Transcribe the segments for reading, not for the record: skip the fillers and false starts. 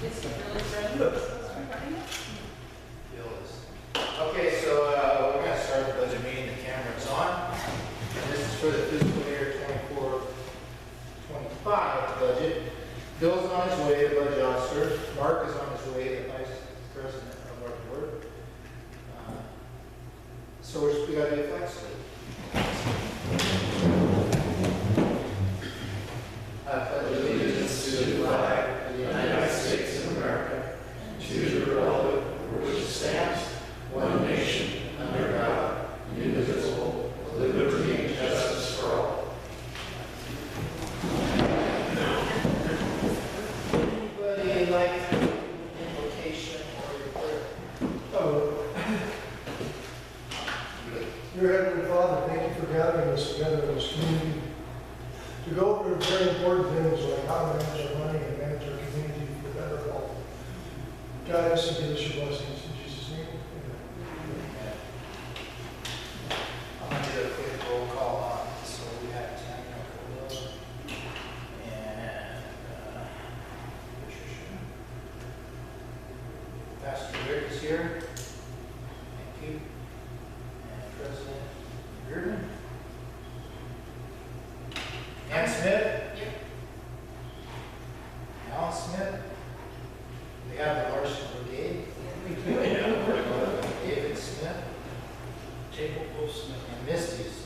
It's really friendly. Okay, so we're going to start the budget meeting. The camera's on. And this is for the fiscal year 24-25 budget. Bill's on his way, the budget officer. Mark is on his way, the vice president of our board. So we got to be flexible. I pledge allegiance to the flag of the United States of America and to the republic for which it stands, one nation, under God, indivisible, with liberty and justice for all. Anybody like invocation or your prayer? Oh. Dear Heavenly Father, thank you for gathering us together in this community to go over very important things like how to manage our money and manage our community for better health. Guide us and give us your blessings in Jesus' name. Amen. I'm going to do a quick roll call on. So we have Tanya Cordova and Patricia. Pastor Rick is here. Thank you. And President Reardon. Ann Smith. Yep. Alan Smith. We have the Larson Brigade. David Smith. Jacob Smith. And Misty's.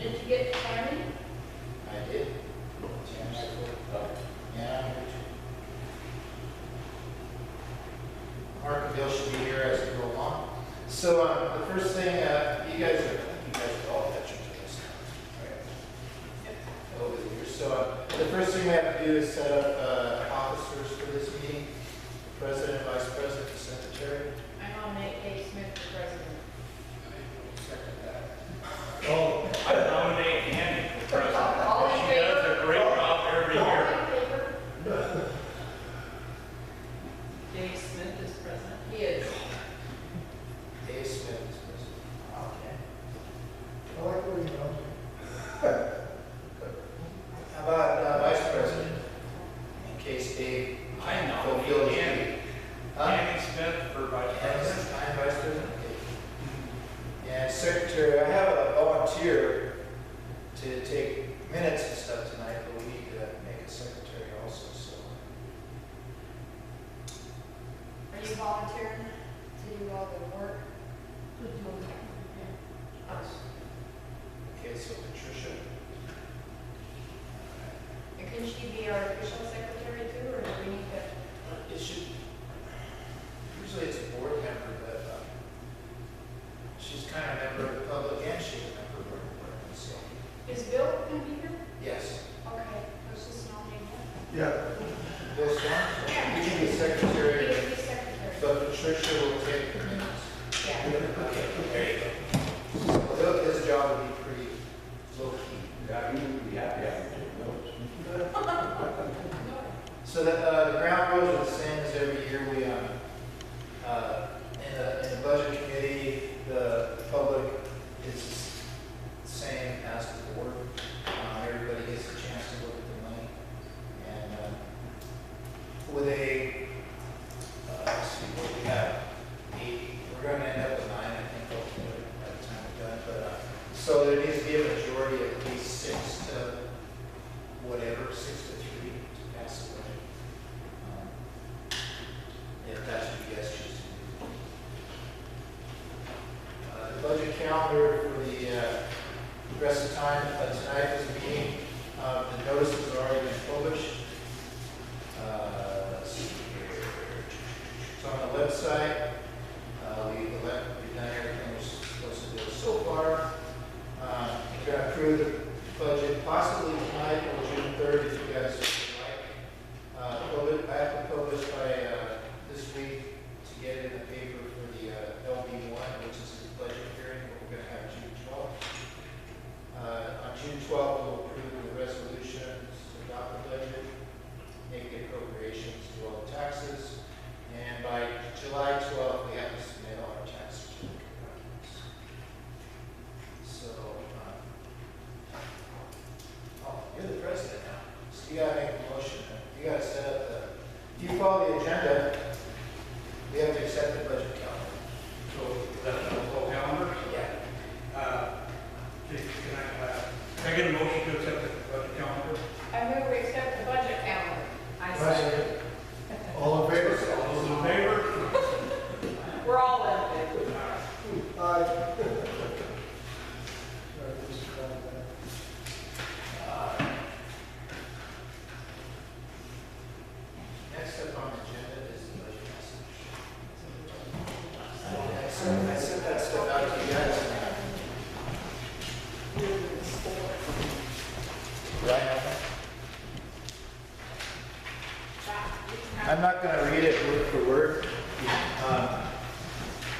Did you get Tammy? I did. Yeah, I'm here too. Mark and Bill should be here as we go along. So the first thing, you guys are all veterans of this, right? Over the years. So the first thing we have to do is set up officers for this meeting. The president, vice president, the secretary. I nominate Dave Smith for president. Second that. Oh, I nominate Andy for president. All in She favor? does a great job every year. All in favor? Dave Smith is president. He is. Dave Smith is president. Okay. I like where you know. How about vice president? In case Dave I fulfills nominate Andy. Andy Smith for vice president. I'm vice president. Okay. And secretary, I have a volunteer to take minutes and stuff tonight, but we need to make a secretary also. So Are you volunteering to do all the work? okay, so Patricia. And can she be our official secretary too, or do we need to? It should. Usually it's a board member, but she's kind of a member of the public and she's a member of the board. So Is Bill going to be here? yes. Okay, let's just nominate him. Yeah. Bill Swan, you can be He secretary, will be secretary. but Patricia will take the minutes. Yeah. Okay, there you go. So his job would be pretty low key. Yeah, you would be happy to take notes. So that the ground rules are the same as every year. We in the budget committee, the public is the same as the board. Everybody gets a chance to look at the money, and with a let's see what we have. 8. We're going to end up with 9, I think, hopefully by the time we're done. But so there needs to be a majority of at least 6 to whatever, 6 to 3 to pass the budget. If that's what you guys choose to do. The budget calendar for the rest of the time tonight is a meeting. The notice has already been published. Let's see here. It's on the website. We've done everything we're supposed to do so far. We're going to approve the budget possibly tonight or June 3rd if you guys would like. I have to publish by this week to get it in the paper for the LB1, which is the budget hearing that we're going to have June 12th. On June 12th, we'll approve the resolutions, adopt the budget, make the appropriations, do all the taxes, and by July 12th, we have to submit all our tax certificate documents. So, you're the president now. So you got to make a motion. You got to set up the If you follow the agenda, we have to accept the budget calendar. So that's the whole calendar? Yeah. Can I get a motion to accept the budget calendar? I move we accept the budget calendar. I second. All in favor? All those in favor? We're all in favor. Aye. Sorry, just call that. Next up on the agenda is the budget message. I sent that stuff out to you guys. Do I have that? I'm not going to read it word for word,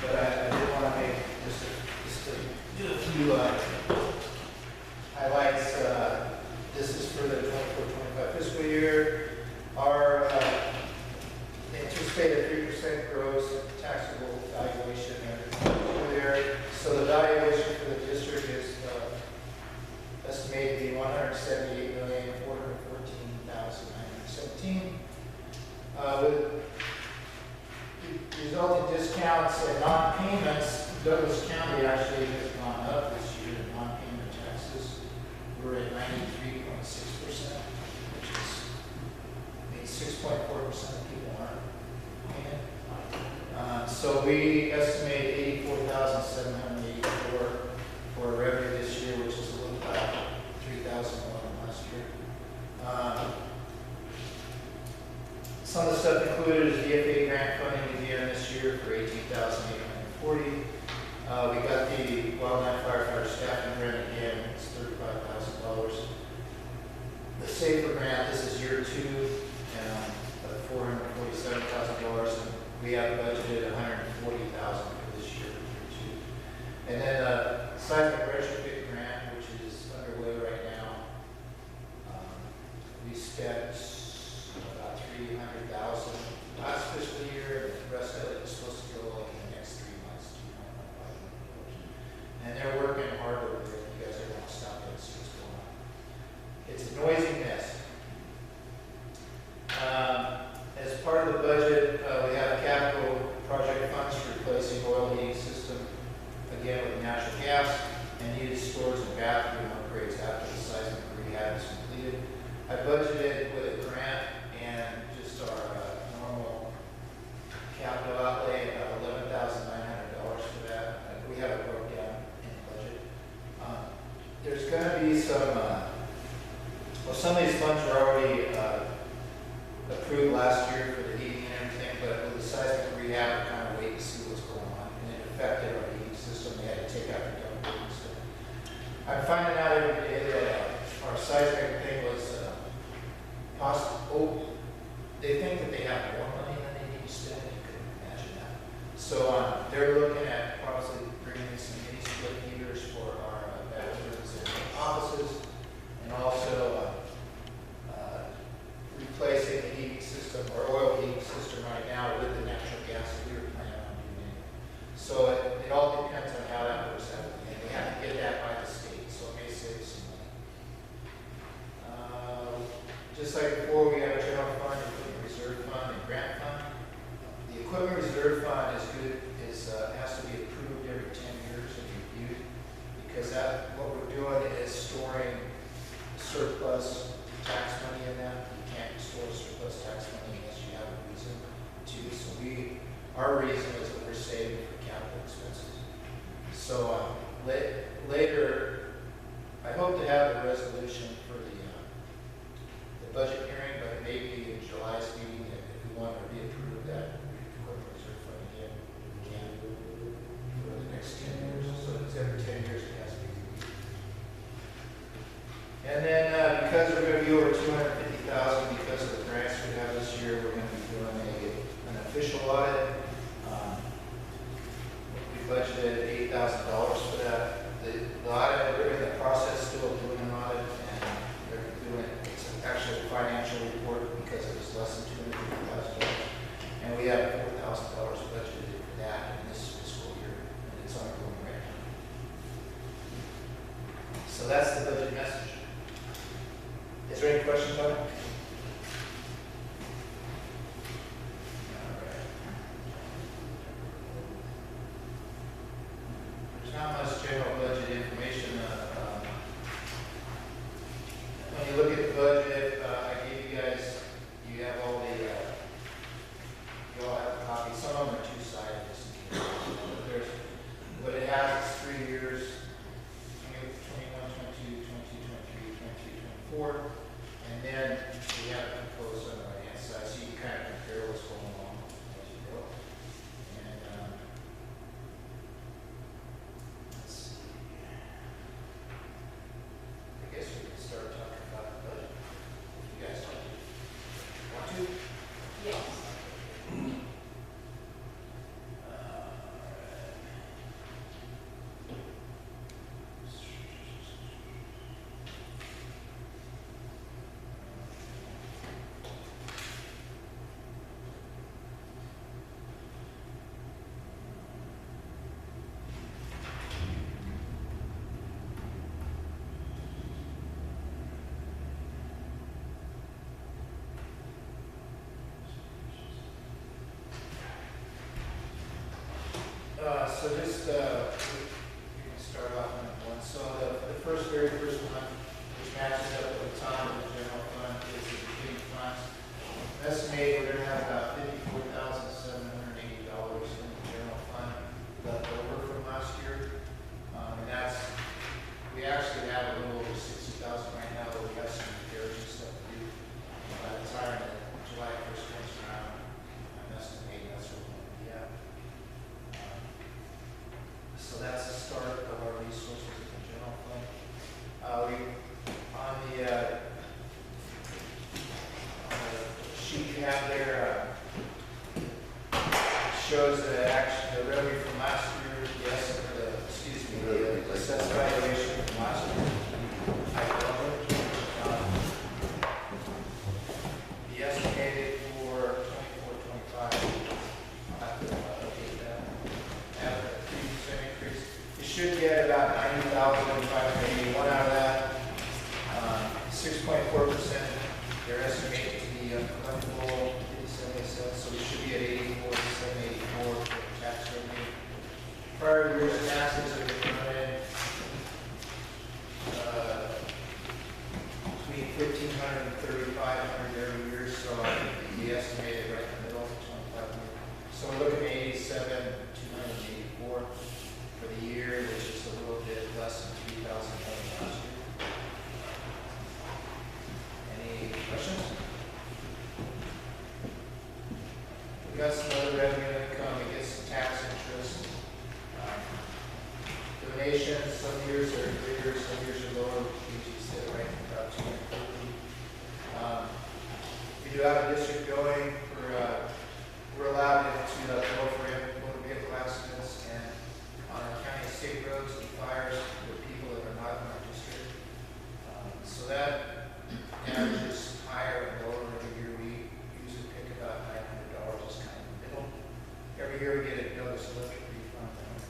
but I did want to make just a few highlights. This is for the 24-25 fiscal year. Our anticipated 3% gross taxable valuation there. So the valuation for the district is estimated to be $178,414,917. With resulting discounts and non-payments, Douglas County actually has gone up this year in non-payment taxes. We're at 93.6%, which is 6.4% of people aren't paying. So we estimate $84,784 for revenue this year, which is a little about $3,001 last year. Some of the stuff included is VFA grant funding again this year for $18,840. We got the wildland firefighter staffing grant again, it's $35,000. The SAFER grant, this is year 2, and $447,000, and we have budgeted $140,000 for this year, year 2. And then seismic retrofit grant, which is underway right now. We spent about $300,000 last fiscal year, and the rest of it is supposed to go like in the next 3 months, $2.5 million. And they're working hard over there. You guys are going to stop there and see what's going on. It's a noisy mess. As part of the budget, we have capital project funds for replacing oil heating system, again with natural gas, and needed stores and bathroom upgrades after the seismic rehab is completed. I budgeted with a grant and just our normal capital outlay, about $11,900 for that. We have it broke down in the budget. There's going to be some of these funds were already approved last year for the heating and everything, but with the seismic rehab, we're kind of waiting to see what's going on. And it affected our heating system. They had to take out the dump system. I'm finding out every day that our seismic thing was possible. They think that they have more money than they need to spend. You couldn't imagine that. So they're looking at possibly bringing in some mini split heaters for our bathrooms and offices, and also replacing the heating system or oil heating system right now with the natural gas that we were planning on doing. So it all depends on how that works out. And we have to get that by the state, so it may save some money. Just like before, we have a general fund, equipment reserve fund, and grant fund. The equipment reserve fund is good, has to be approved every 10 years and reviewed, because what we're doing is storing surplus tax money in that. You can't store surplus tax money unless you have a reason to. So our reason is that we're saving for capital expenses. So later, I hope to have a resolution for the budget hearing, but it may be in July's meeting if we want to reapprove that equipment reserve fund again. We can for the next 10 years. So it's every 10 years it has to be reviewed. And then because we're going to be over $250,000 because of the grants we have this year, we're going to be doing an official audit. We budgeted $8,000 for that. The audit, we're in the process still of doing an audit, and they're doing it's actually a financial report because it was less than $250,000. And we have $4,000 budgeted for that in this fiscal year, and it's ongoing right now. So that's the budget message. Is there any questions on it? Estimated we're gonna have about $54,780 in the general fund left over from last year. And that's, we actually have a little over 60,000 right now, but we have some repairs and stuff to do. By the time that July 1st comes around, I'm estimating that's what we're gonna be at. So that's the start of our resources in the general fund. On the sheet you have there, shows the the revenue from last year, the assessed valuation from last year. The estimated for 24-25, I'll have to update that. Have a 3% increase. You should get about 90,581 out of that. 6.4%. They're estimated to be uncollectible, 87 cents, so we should be at 84,784 for tax revenue. Prior year's taxes have been running between 1,500 and 3,500 every year, so I think we estimated right in the middle of 2,500. So we're looking at 87,284 for the year, which is a little bit less than 3,000 last year. Any questions? We got some other revenue income. We get some tax interest. Donations, some years are bigger, some years are lower. We usually sit right at about 250. We do have a district going for, we're allowed to go for motor vehicle accidents and on our county and state roads and fires with people that are not in our district. So that average is higher and lower every year. We usually pick about $900, just kind of in the middle. Every year we get a notice electric refund of $900.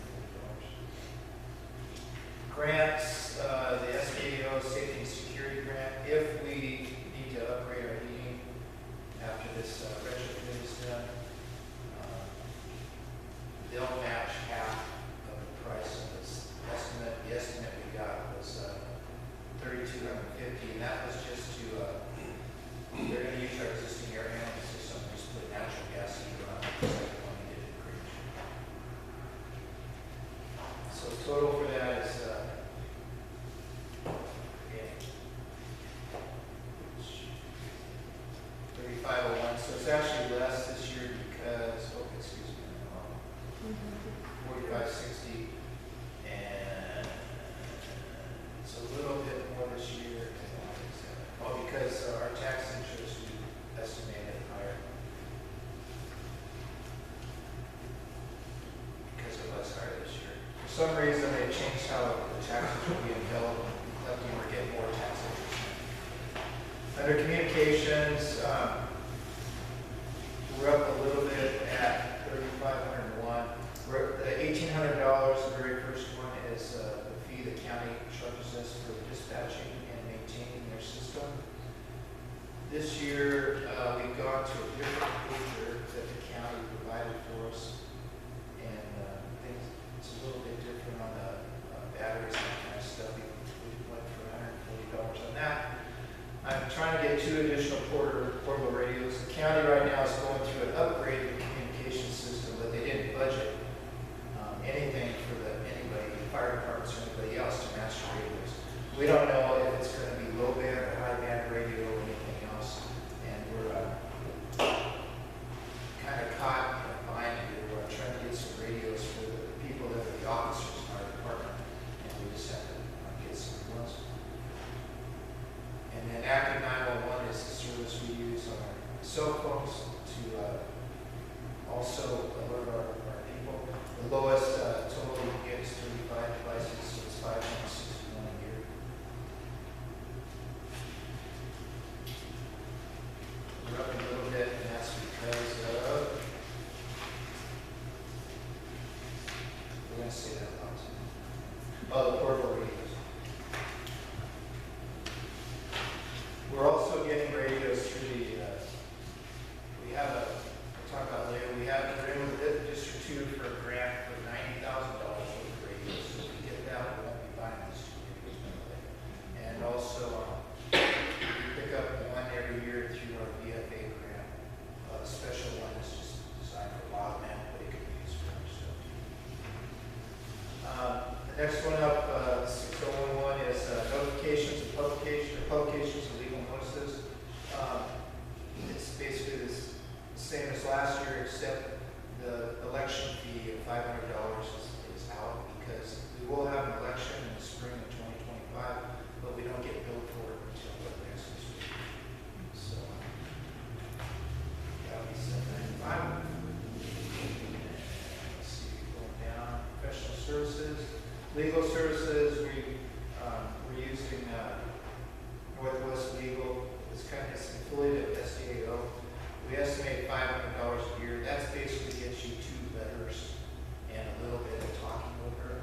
Grants, the SBAO Safety and Security Grant, if we need to upgrade our heating after this retrofit is done, they'll match half of the price of this estimate. The estimate we got was $3,250, and that was just to, they're going to use our existing air handling system, just put natural gas heater on it, just like the one we did in Creech. So total for that is, again, 3,501. So it's actually less this year because, excuse me, 4,560, and it's a little bit more this year. Oh, because our tax interest we estimated higher because it was higher this year. For some reason, they changed how the taxes were being held, collecting, we're getting more tax interest. Under communications, we're up a little bit at 3,501. The $1,800, the very first one, is the fee the county charges us for dispatching and maintaining their system. This year, we've gone to a different pager that the county provided for us, and things, it's a little bit different on the batteries and that kind of stuff. We went for $140 on that. I'm trying to get 2 additional portable radios. The county right now is going through an upgrade of the communication system, but they didn't budget anything for anybody, fire departments or anybody else to match the radios. We don't know if it's going to be low band or high band radio or anything else, and we're kind of caught in a bind here. We're trying to get some radios for the people that are the officers in our department, and we just have to get some ones. And then Active 911 is the service we use on our cell phones to also alert our people. The lowest total we can get is 35 devices, so it's $561 a year. We're up a little bit, and that's because of, we're going to say that loud. Oh, the portable radios. We're also getting radios through the, we have a, we'll talk about later, we're in with District 2 for a grant for $90,000 worth of radios. So if we get that, we won't be buying Next one up, 6011 is notifications of publications of legal notices. It's basically the same as last year, except the election fee of $500 is out because we will have an election in the spring of 2025, but we don't get billed for it until next week. So that'll be $795. Let's see, going down, professional services. Legal services, we're using Northwest Legal. It's kind of an affiliate of SDAO. We estimate $500 a year. That's basically gets you 2 letters and a little bit of talking with her.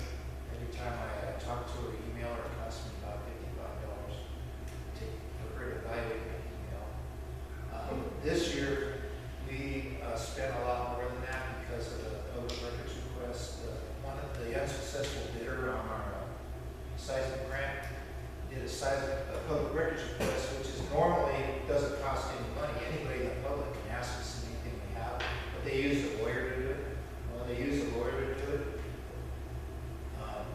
Every time I talk to her, email her, it costs me about $55 for her to evaluate my email. This year, we spent a lot more than that because of the public records request. One of the unsuccessful bidder on our seismic grant did a public records request, which is normally doesn't cost any money. Anybody in the public can ask us anything they have, but they use a lawyer to do it. When they use a lawyer to do it,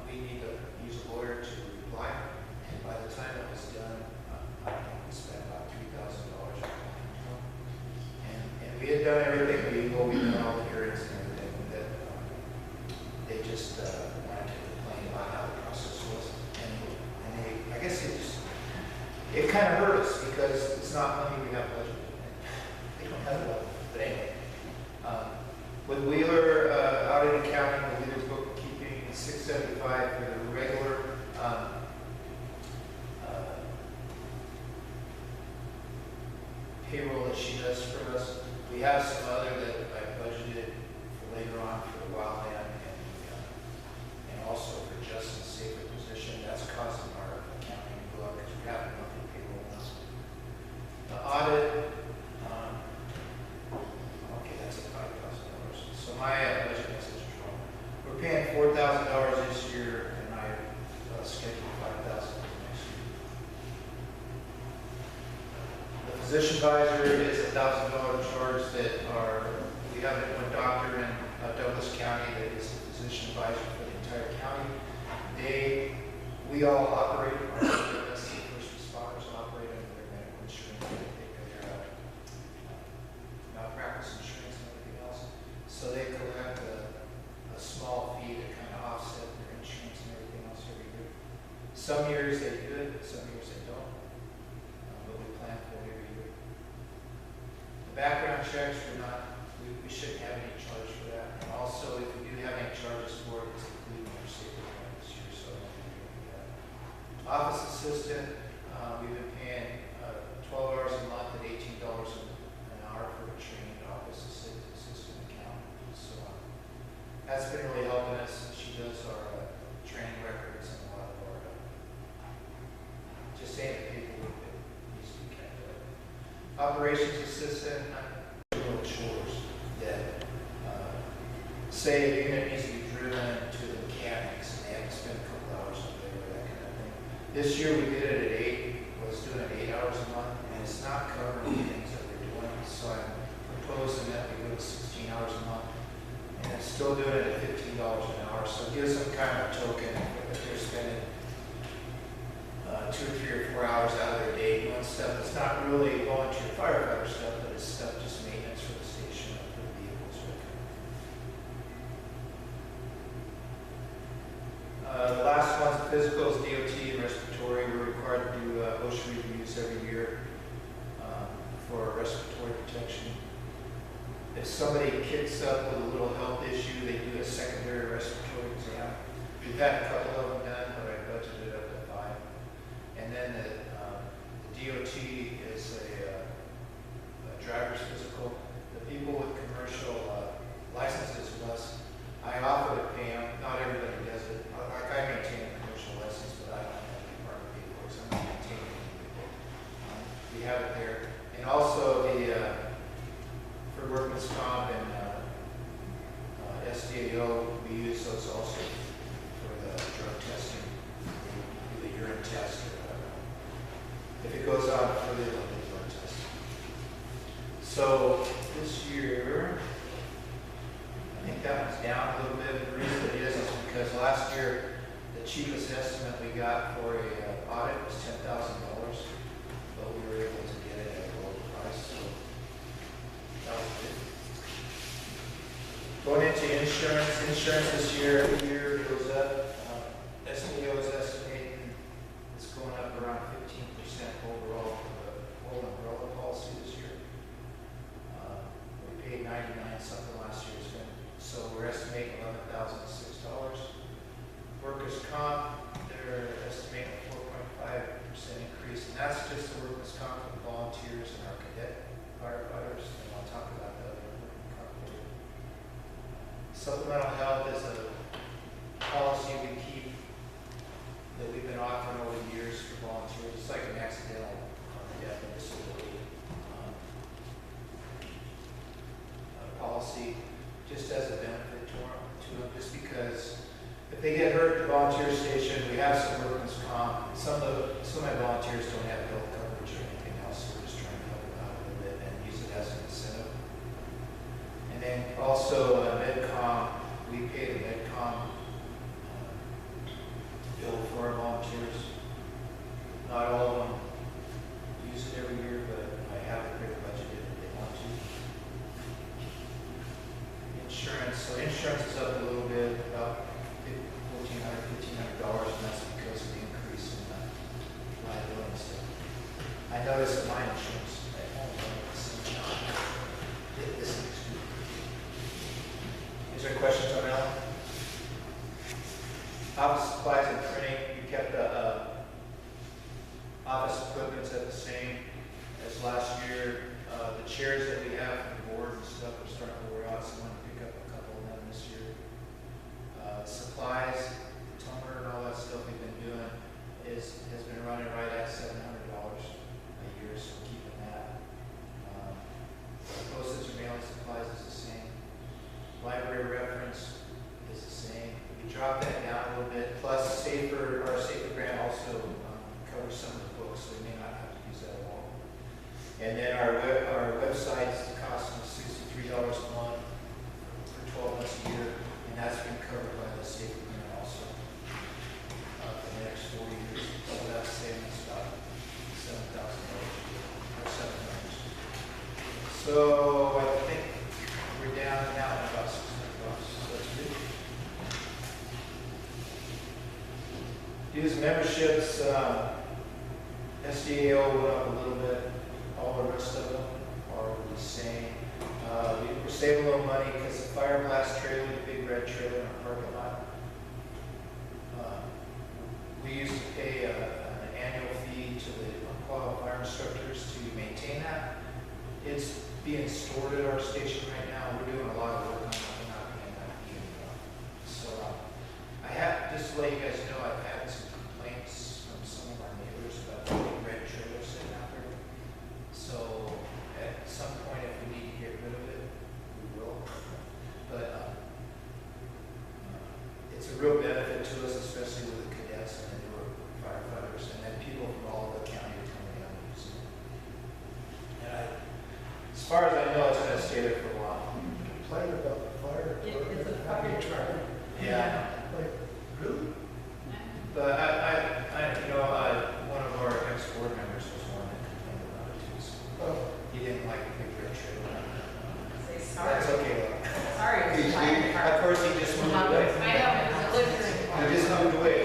we need to use a lawyer to reply. And by the time it was done, I think we spent about $3,000. And we had done everything legal. We done all the hearings and everything. That they just wanted to complain about how the process was, and they, I guess it kind of hurt us because it's not money we have budgeted. They don't have it, but anyway. With Wheeler audit and accounting, with Wheeler's bookkeeping, $675 for the regular payroll that she does for us. We have some other that I budgeted for later on for the wildland and also for Justin's safer position. That's causing our accounting to go up because we have monthly payroll now. The audit, okay, that's at $5,000. So my budget message is wrong. We're paying $4,000 this year, and I scheduled $5,000 for next year. The physician advisor is a $1,000 charge that we have one doctor in Douglas County that is the physician advisor for the entire county. We all operate, our first responders operate under their medical insurance, they pay their malpractice insurance and everything else. So they collect a small fee to kind of offset their insurance and everything else every year. Some years they do it, some years they don't. But we plan for it every year. The background checks, we shouldn't have any charge for that. And also, if we do have any charges for it, it's included in our safety plan this year, so I don't think we're going to do that. Office assistant, we've been paying 12 hours a month at $18 an hour for a trained office assistant account. So that's been really helping us. She does our training records and a lot of our just saying the paperwork that needs to be kept up. Operations assistant, little chores that say a unit needs to be driven to the mechanics and they have to spend a couple hours on labor, that kind of thing. This year we did it at 8, was doing it 8 hours a month, and it's not covering the things that we're doing. So I'm proposing that we go to 16 hours a month, and it's still doing it at $15 an hour. So it gives them kind of a token if they're spending 2 or 3 or 4 hours out of their day doing stuff that's not really volunteer firefighter stuff, but it's stuff just maintenance for the station or for the vehicles. The last one's physical is DOT and respiratory. We're required to do OSHA reviews every year for respiratory protection. If somebody kicks up with a little health issue, they do a secondary respiratory exam. We've had a couple of them done, but I budgeted up to 5. And then the DOT is a driver's physical. The people with commercial licenses with us, I offer to pay them. Not everybody does it. Like I maintain a commercial license, but I don't have any part of the paperwork, so I'm not maintaining it. We have it there. And also for workman's comp and SDAO, we use those also for the drug testing. We do the urine test. If it goes on further, they'll do drug testing. So this year, I think that one's down a little bit. The reason it is because last year The cheapest estimate we got for a audit was $10,000, but we were able to get it at a lower price, so that was good. Going into insurance this year, every year it goes up. SBO is estimating it's going up around 15% overall for the whole umbrella policy this year. We paid $99 something last year, so we're estimating $11,006. Workers' comp, they're estimating a 4.5% increase, and that's just the workers' comp for the volunteers and our cadet firefighters, and I'll talk about the other workers' comp later. Supplemental health is a policy we keep that we've been offering over the years for volunteers. It's like an accidental death and disability policy, just as a benefit to them, just because if they get hurt at the volunteer station, we have some workers' comp. Some of my volunteers don't have health coverage or anything else, so we're just trying to help them out a little bit and use it as an incentive. And then also MedCom, we pay the MedCom bill for our volunteers. Not all of them use it every year, but I have it pretty budgeted if they want to. Insurance, so insurance is up a little bit, about $1,400, $1,500, and that's because of the increase in liability stuff. I noticed my insurance at home, this is good. Is there questions on that? Office supplies and printing, we kept the office equipment at the same as last year. The chairs that we have for the board and stuff are starting to wear out, so I want to pick up a couple of them this year. Supplies, toner and all that stuff we've been doing has been running right at $700 a year, so we're keeping that. Postage and mailing supplies is the same. Library reference is the same. We dropped that down a little bit. Plus, our Safer grant also covers some of the books, so we may not have to use that at all. And then our website's costing us $63 a month for 12 months a year, and that's been covered by the Safer grant also for the next 4 years. So that's saving us about $7,000 or $7. So I think we're down now at about $600, so that's good. Dues memberships, SDAO went up a little bit. All the rest of them are the same. We're saving a little money because the Fire Blast trailer, the big red trailer in our parking lot, we used to pay an annual fee to the unqualified fire instructors to maintain that. It's being stored at our station right now. We're doing a lot of work on it. We're not paying that fee anymore. So I have, just to let you guys know, I've had some complaints from some of our neighbors about the big red trailer sitting out there. So at some point, if we need to get rid of it, we will. But it's a real benefit to us, especially with the cadets and the newer firefighters, and then people from all over the county are coming down and using it. And as far as I know, it's going to stay there for a while. Complain about the fire. It's a fire truck. Yeah. Like, really? But one of our ex-board members was one that complained about it too. So Oh, he didn't like the big red trailer. Say sorry. That's okay. Sorry, it's a fire truck. Of course, he just moved away. I know, it's a liquor. He just moved away.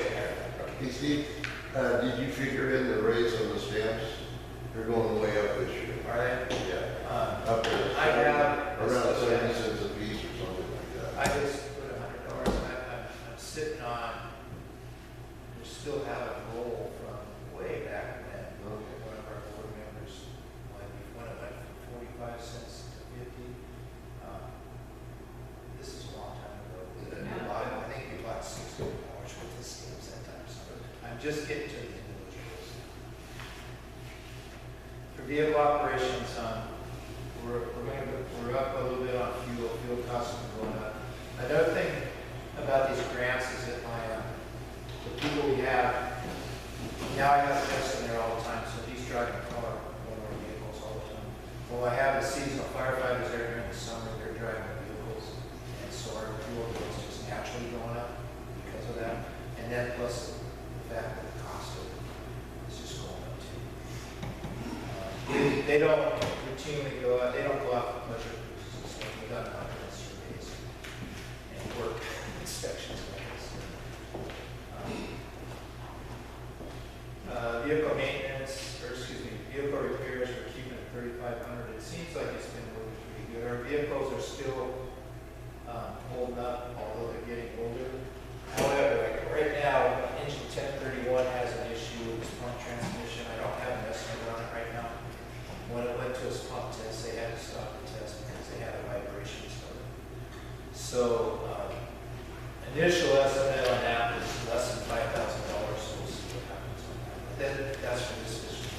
Hey Steve, did you figure in the raise on the stamps? They're going way up this year. All right. Yeah. Uh, Up there. I have- Around 70 cents a piece or something like I that. just put $100. I'm sitting on. We still have a roll from way back when. Okay. One of our board members, when it went from 45 cents to 50. This is a long time ago. I think we bought $600 worth of stamps that time. So I'm just getting to the individuals. For vehicle operations, we're up a little bit on fuel. Fuel costs are going up. Another thing about these grants is that the people we have, now I have guests in there all the time, so he's driving one of our vehicles all the time. Well, I have the seasonal firefighters there during the summer, they're driving vehicles, and so our fuel bills just naturally going up because of that. And then plus They don't routinely go out, they don't go out for pleasure cruises and stuff. We've done confidence surveys and work inspections like this. Vehicle maintenance, or excuse me, vehicle repairs, we're keeping at 3,500. It seems like it's been working pretty good. Our vehicles are still holding up, although they're getting older. However, like right now, engine 1031 has an issue with its pump transmission. I don't have an estimate on it right now. When it went to its pump test, they had to stop the test because they had a vibration started. So, initial estimate on that was less than $5,000, so we'll see what happens on that. But then, that's for this fiscal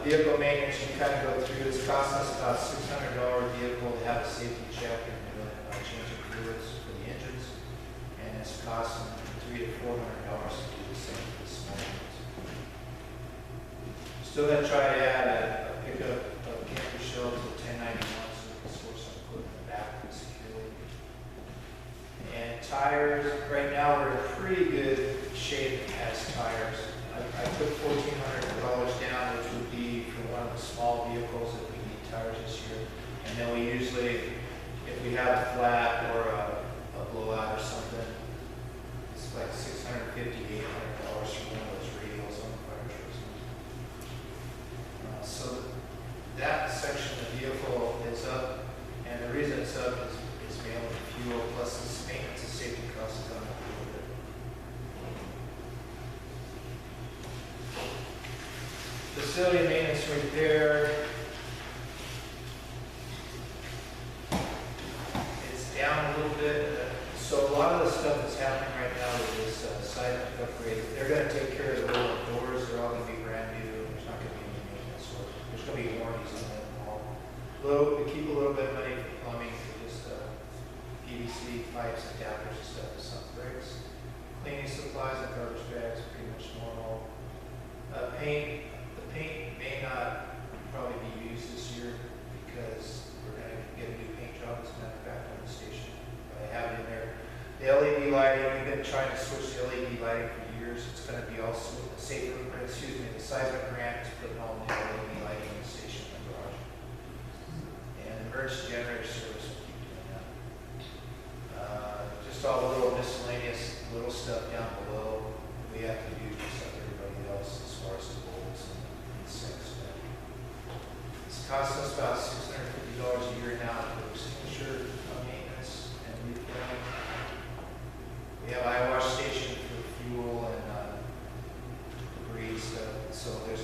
year. Vehicle maintenance, you kind of go through, it's costing us about $600 a vehicle to have a safety check and changing fluids for the engines. And it's costing $300 to $400 to do the same for the small ones. Still gonna try to add a pickup, a camper shell to the 1091 so we can store some equipment in the back securely. And tires, right now we're in pretty good shape as tires. I put $1,400 down, which would be for one of the small vehicles if we need tires this year. And then we usually, if we have a flat or a blowout or something, it's like $650 to $800 for one of those radials on the fire trucks. So that section of the vehicle is up, and the reason it's up is mainly fuel plus this maintenance and safety costs have gone up a little bit. Facility maintenance repair. It's down a little bit. So a lot of the stuff that's happening right now with this seismic upgrade, they're going to take care of the little doors. They're all going to be brand new. There's not going to be any maintenance. So there's going to be warranties on them all. We keep a little bit of money for plumbing, for just PVC pipes, adapters, and stuff if something breaks. Cleaning supplies and garbage bags, pretty much normal. Paint. The paint may not probably be used this year because we're going to get a new paint job, as a matter of fact, on the station. I have it in there. The LED lighting, we've been trying to switch to LED lighting for years. It's going to be all safer, the seismic grant is putting all new LED lighting in the station in the garage. And emergency generator service will keep doing that. Just all the little miscellaneous little stuff down below we have to do just like everybody else as far as the bolts and sinks. It's costing us about $650 a year now for extinguisher maintenance and repairing. We have eye wash station for fuel and debris stuff. So there's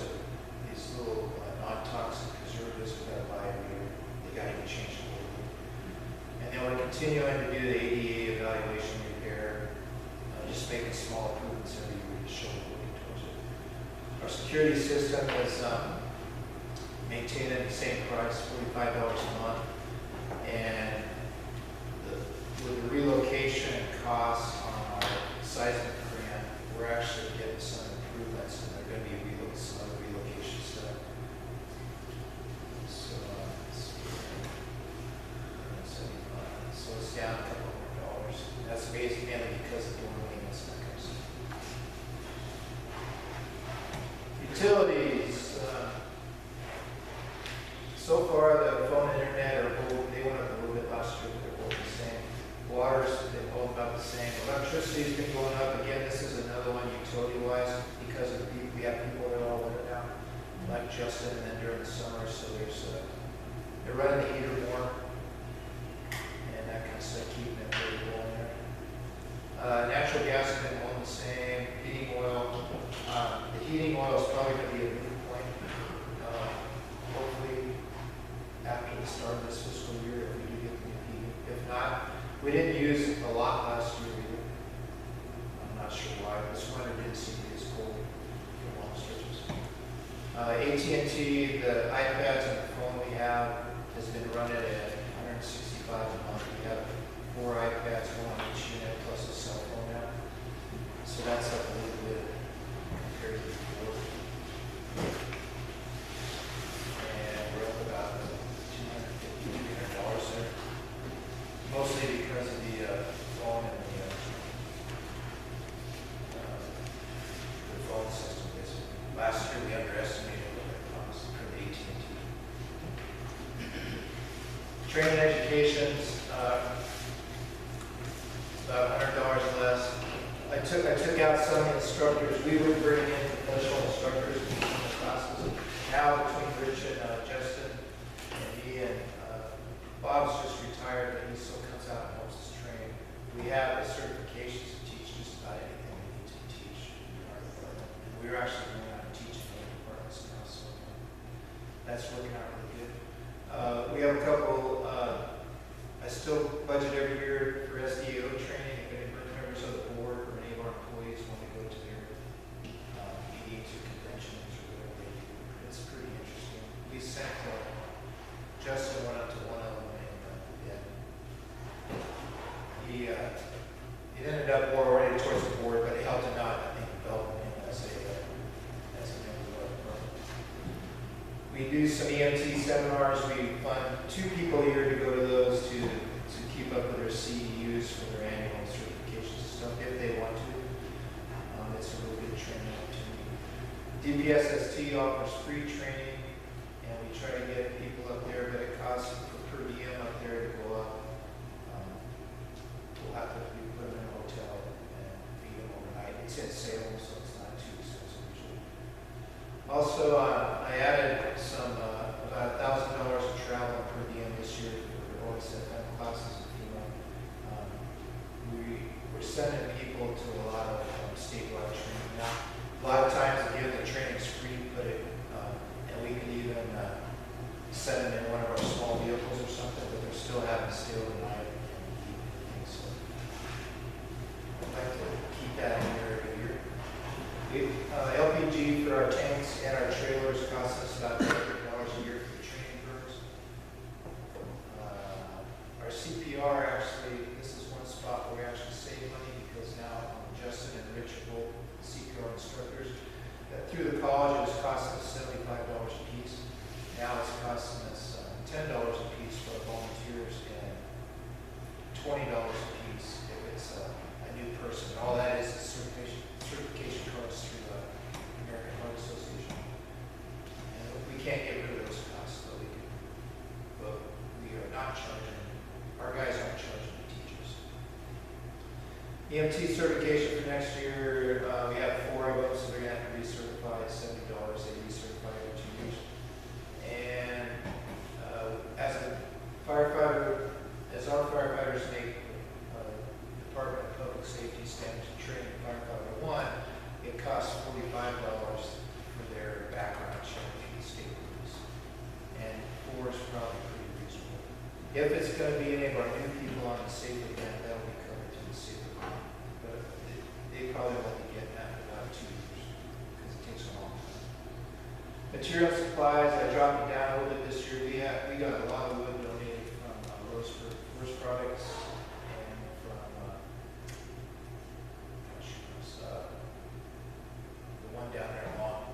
these little non-toxic preservatives we got to buy every year. They got to get changed a little bit. And then we're continuing to do the ADA evaluation repair, just making small improvements every year to show we're working towards it. Our security system is maintained at the same price, $45 a month. And with the relocation costs on our seismic grant, we're actually getting some improvements, and they're going to be some other relocation stuff. So, so it's down a couple $100. That's basically mainly because of the maintenance and that kind of stuff. Utilities. So far, the phone and internet they went up a little bit last year, but they're holding the same. Water's been holding about the same. Electricity's been going up. Again, this is another one utility-wise because of we have people that are all winter now, like Justin, and then during the summer, so they're running the heater more and that kind of stuff, keeping it really warm there. Natural gas has been holding the same. Heating oil. The heating oil is probably going to be a moot point. Hopefully, after the start of this fiscal year, if we do get the new heating. If not, we didn't use a lot last year either. I'm not sure why. This winter didn't seem to be as cold for long stretches. AT&T, the iPads and the phone we have has been running at $165 a month. We have 4 iPads, 1 on each unit, plus a cell phone now. So that's up a little bit compared to before. And we're up about $250, $300 there. Mostly because of the phone and the phone system, basically. Last year we underestimated what that Training education's about $100 less. I took out some instructors. We would bring in professional instructors to teach the classes. Now between Rich and Justin and me and Bob's just retired, but he still comes out and helps us train. We have the certifications to teach just about anything we need to teach in our department. And we're actually going out and teaching in other departments now, so that's working out really good. We have a couple, I still budget every year for SDO training. If any members of the board or any of our employees want to go to their meetings or conventions or whatever they do, it's pretty interesting. We sent, Justin went up to one of them and he ended up more oriented towards the board, but it helped him out, I think, developing him as a member of the department. We do some EMT seminars. We fund 2 people a year to go to those to keep up with their CEUs for their annual certifications and stuff if they want to. It's a really good training opportunity. DPSST offers free training, and we try to get people up there, but it costs per diem up there to go up. We'll have to put them in a hotel and feed them overnight. It's in Salem, so it's not too expensive usually. Also, I added some about $1,000 of travel per diem this year for OSFM classes in FEMA. We're sending people to a lot of statewide training now. A lot of times, again, the training's free, but and we can even send them in one of our small vehicles or something, but they're still having to stay overnight and keep things. So I'd like to keep that in there every year. LPG for our tanks and our trailers costs us about $800 a year for the training firms. Our CPR, actually, this is one spot where we actually save money because now Justin and Rich are both CPR instructors. Through the college, it was costing us $75 a piece. Now it's costing us $10 a piece for our volunteers and $20 a piece if it's a new person. All that is certification cards through the American Heart Association. And we can't get rid of those costs, but we are not charging, our guys aren't charging the teachers. EMT certification for next year, we have 4 of them, so they're going to have to recertify at $70. They recertify every 2 years. And as a firefighter, as our firefighters make Department of Public Safety standards and training firefighter 1, it costs $45 for their background check in the state police. And 4 is probably pretty reasonable. If it's going to be any of our new people on the safe event, that'll be covered to the safe event. But they probably won't be getting that for about 2 years because it takes a long time. Material supplies, I dropped it down a little bit this year. We got a lot of wood donated from Rose Products and from the one down there along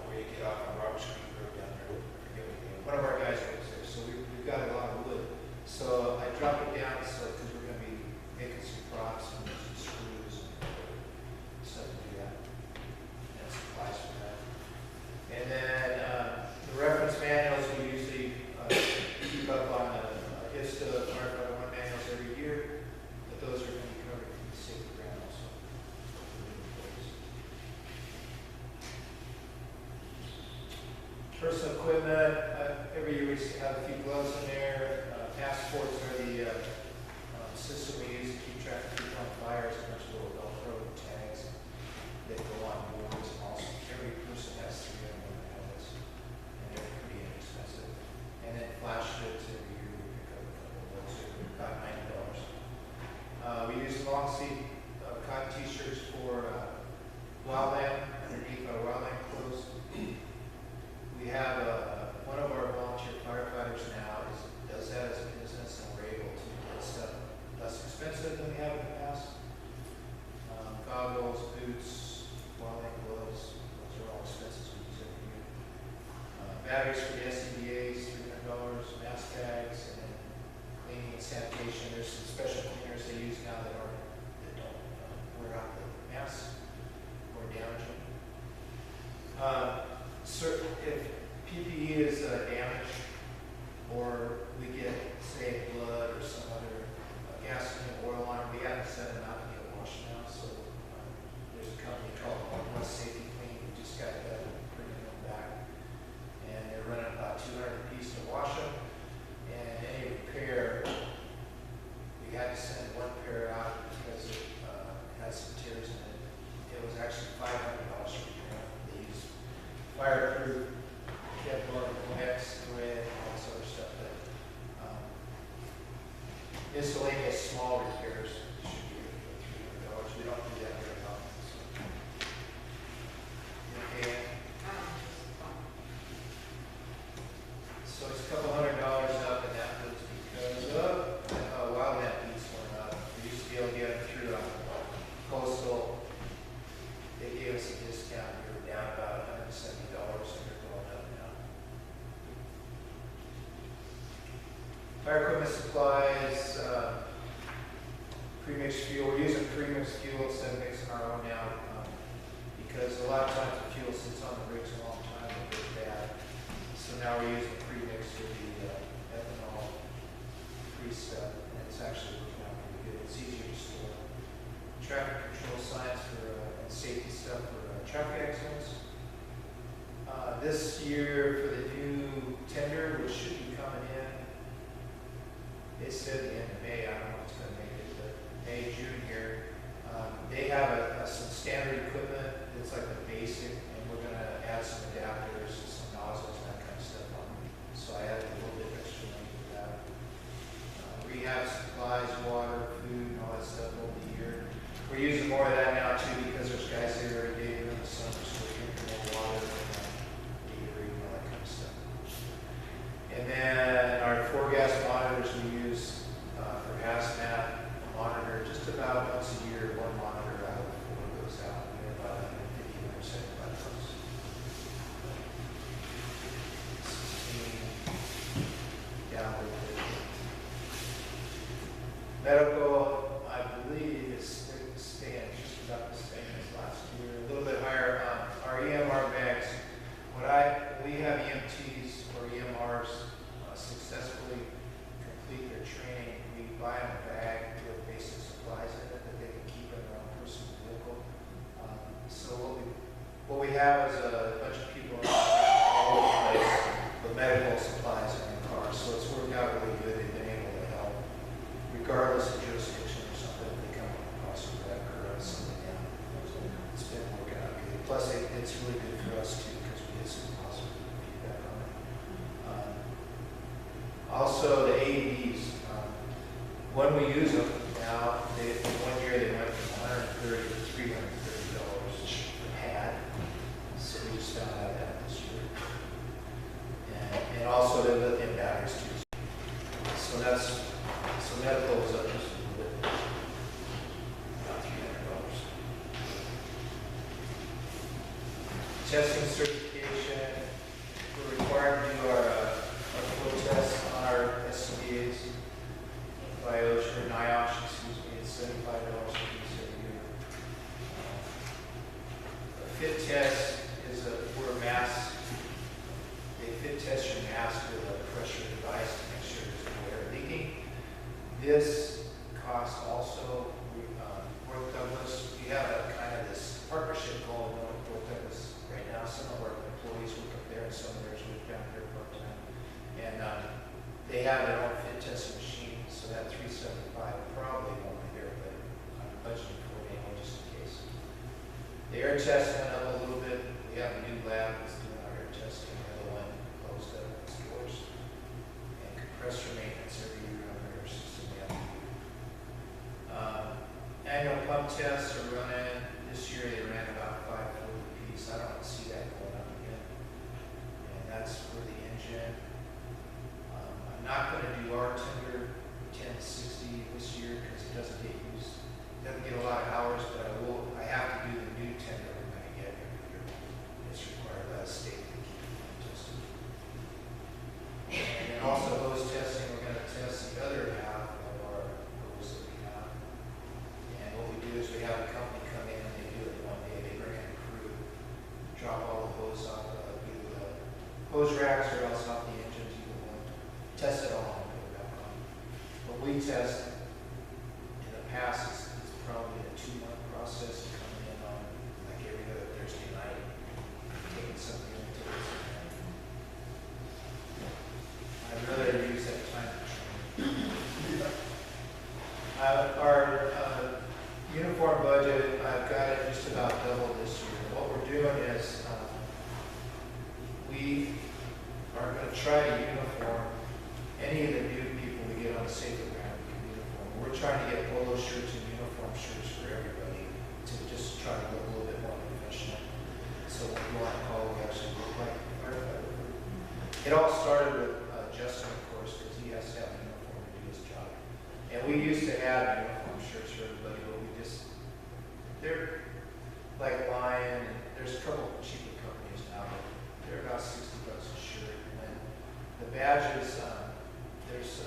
where you get off on Roberts Creek Road down there. I forget what the name. One of our guys works there, so we've got a lot of wood. So I dropped it down because we're going to be making some props and some screws and stuff to do that. And supplies for that. And then the reference manuals, we usually keep up on the ISTA Firefighter 1 manuals every year, but those are going to be covered from the safety grant also. Personal equipment, every year we have a few gloves in there. Passports are the system we use to keep track of people on fires, a bunch of little Velcro tags that go on boards. And also, every person has 3 of them that have this, and they're pretty inexpensive. And then flash strips every year we pick up a couple of those, they're about $90. We use long sleeve cotton t-shirts for wildland, underneath our wildland clothes. We have one of our volunteer firefighters now does that as a business, and we're able to get stuff less expensive than we have in the past. Goggles, boots, wildland gloves, those are all expenses we use every year. Batteries for the SCBA's, $300, mask tags, and then cleaning and sanitation. There's some special cleaners they use now that don't wear out the masks or damage them. If PPE is damaged or Fire equipment supplies, premixed fuel. We're using premixed fuel instead of mixing our own now, because a lot of times the fuel sits on the rigs a long time and goes bad. So now we're using premixed with the ethanol pre-step, and it's actually working out pretty good. It's easier to store. Traffic control signs for and safety stuff for traffic accidents. This year for the new tender, which should be coming in, they said the end of May. I don't know if it's going to make it, but May, June here. They have some standard equipment that's like the basic, and we're going to add some adapters, some nozzles, and that kind of stuff on them. So I added a little bit extra money for that. Rehab supplies, water, food, and all that stuff over the year. We're using more of that now too because there's guys there every day during the summer, so we're drinking more water and Gatorade and all that kind of stuff. And then our 4 gas monitors we use for hazmat monitor just about once a year, 1 monitor out of 4 goes out. We have about 150 or 75 bucks. 16 down a little bit. Medical, I believe, is staying just about the same as last year. A little bit higher. Our EMR bags, we have EMTs or EMRs successfully complete their training, we buy them a bag with basic supplies in it that they can keep in their own personal vehicle. So what we have is a bunch of people all over the place with medical supplies in their cars. So it's worked out really good. They've been able to help, regardless of jurisdiction or something. If they come across a wreck or something down, it's been working out good. Plus, it's really good for us too because we get some positive feedback on it. Also, the AEDs, when we use them now, 1 year they went from $130 to $330 per pad. So we just found out that this year. And also the lithium batteries too. So medical is up just a little bit, about $300. Testing certification, we're required to do our flow tests on our SCBAs by OSHA or NIOSH, excuse me. It's $75 a piece every year. A fit test is we're mask. They fit test your mask with a pressure device to make sure there's no air leaking. This cost also, North Douglas, we have a kind of this partnership going on with North Douglas right now. Some of our employees work up there and some of theirs work down here part-time. And they have their own fit testing machine, so that $375 probably won't be there, but I'm budgeting for it anyway, just in case. The air test went up a little bit. We have a new lab that's doing our air testing. The other one closed up its doors. And compressor maintenance every year on our air system we have to do. Annual pump tests are running. This year they ran about 540 apiece. I don't see that going up again. And that's for the engine. I'm not going to do our tender 1060 this year because it doesn't get used. It doesn't get a lot of hours, but I have to do the new tender we're going to get every year. It's required by the state to keep it tested. And then also hose testing, we're going to test the other half of our hose that we have. And what we do is we have a company come in and they do it one day. They bring in a crew, drop all the hose off, do the hose racks or else off the engines, either one. Test it all and put it back on. But we test in the past, it's probably a 2-month process coming in on like every other Thursday night, taking something into this. I'd rather use that time to train. Our uniform budget, I've got it just about double this year. What we're doing is we are going to try to uniform any of the new people we get on the safety ground uniform. We're trying to get polo shirts and uniform shirts for everybody to just try to look a little bit more professional. So when we go on call, we actually look like a firefighter. It all started with Justin, of course, because he has to have a uniform to do his job. And we used to have uniform shirts for everybody, but they're like Lion, and there's a couple of cheaper companies now, but they're about $60 a shirt. And then the badges, there's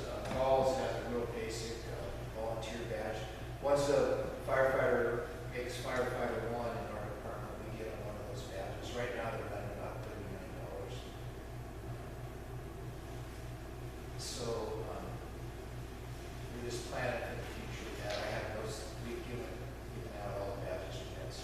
So, we just plan for the future with that. I have those, we've given out all the badges and that's.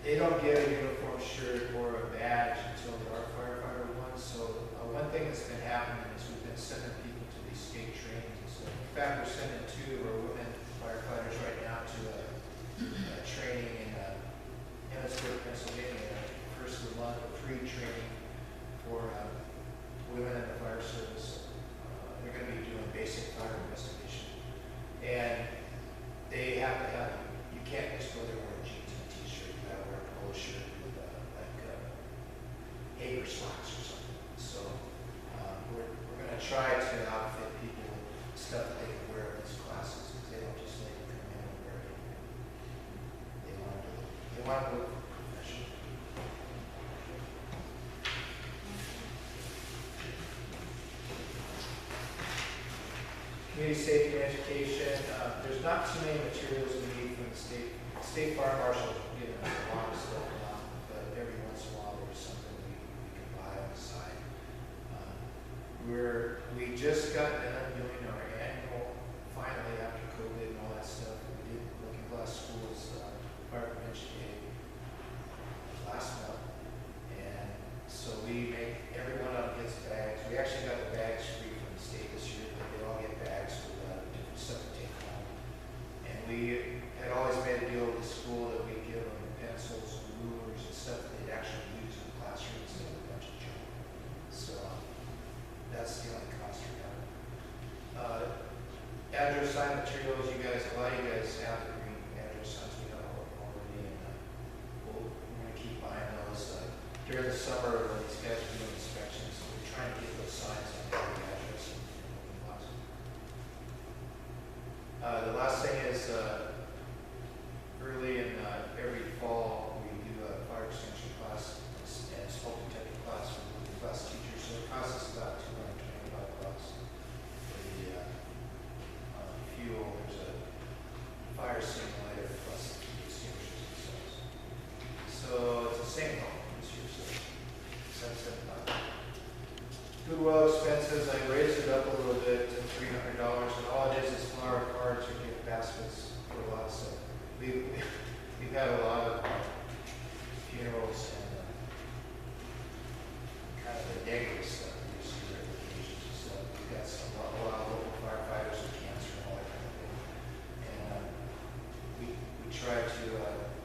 They don't get a uniform shirt or a badge until they are firefighter one. So one thing that's been happening is we've been sending people to these state trainings. So in fact, we're sending 2 of our women firefighters right now to a training in Emmitsburg, Pennsylvania. First of the month, a free training for women in the fire service. They're going to be doing basic fire investigation. And they have to have, you can't just go there wearing jeans and a t-shirt. You got to wear a polo shirt with Hager slacks or something. So we're going to try to outfit people with stuff that they can wear in these classes because they don't just like come in and wear anything. They want to look professional. Community safety and education. There's not too many materials we need from the state fire marshal. You know, a lot of stuff, but every once in a while there's something we can buy on the side. We just got done doing our annual, finally after COVID and all that stuff. We did Lookingglass School's fire prevention day last month, and so we make everyone up gets bags. We actually got the bags free from the state this year, but they all get bags with different stuff to take home. And we had always made a deal with the school that we give them pencils, rulers, and stuff that they'd actually use in the classroom instead of a bunch of junk. So that's the only cost we have. Address sign materials, you guys, a lot of you guys have the green address signs we have already, and we're going to keep buying those. During the summer, when these guys are doing inspections, so we're trying to get those signs on every address in Lookingglass. The last thing is early in every fall, we do a fire extinguisher class and a smoke detector class for the class teachers. So it costs us about $225 for the fuel. There's a fire simulator plus the extinguishers themselves. So it's the same one this year, so $775. Goodwill expenses, I raised it up a little bit to $300, and all it is flower cards or gift baskets for a lot of stuff. We've had a lot of funerals and kind of the negative stuff we used to do at occasions and stuff. We've got a lot of local firefighters with cancer and all that kind of thing. And we try to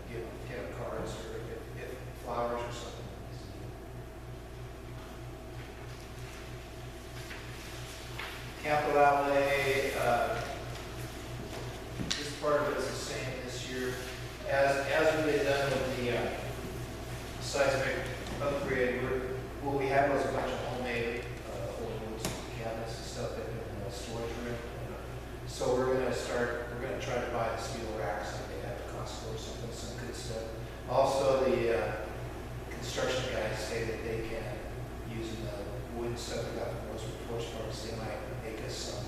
get them cards or if flowers or something. Capital outlay, this part of it is the same this year. As we get done with the seismic upgrade, what we have was a bunch of homemade old woods cabinets and stuff that in the storage room. So we're going to try to buy the steel racks like they have at Costco or something, some good stuff. Also, the construction guys say that they can, using the wooden stuff we got from those force parts, they might make us some.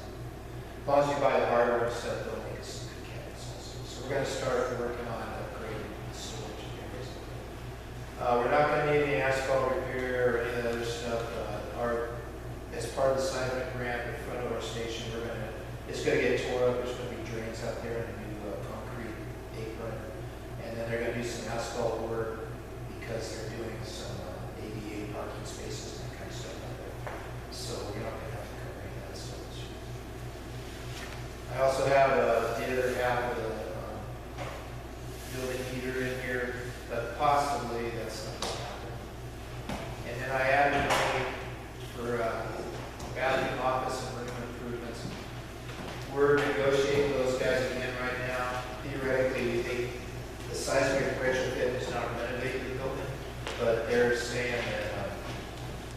As long as you buy the hardware and stuff, they'll make us some good cabinets also. So we're going to start working on upgrading the storage areas. We're not going to need any asphalt repair or any of the other stuff. As part of the seismic grant in front of our station, it's going to get tore up. There's going to be drains out there and a new concrete apron. And then they're going to do some asphalt work because they're doing some ADA parking spaces and that kind of stuff out there. So we're not going to have to cover any of that stuff this year. I also have the other half of the building heater in here, but possibly that's not going to happen. And then I added money for bathroom, office, and room improvements. We're negotiating with those guys again right now. Theoretically, we think the seismic retrofit is not renovating the building, but they're saying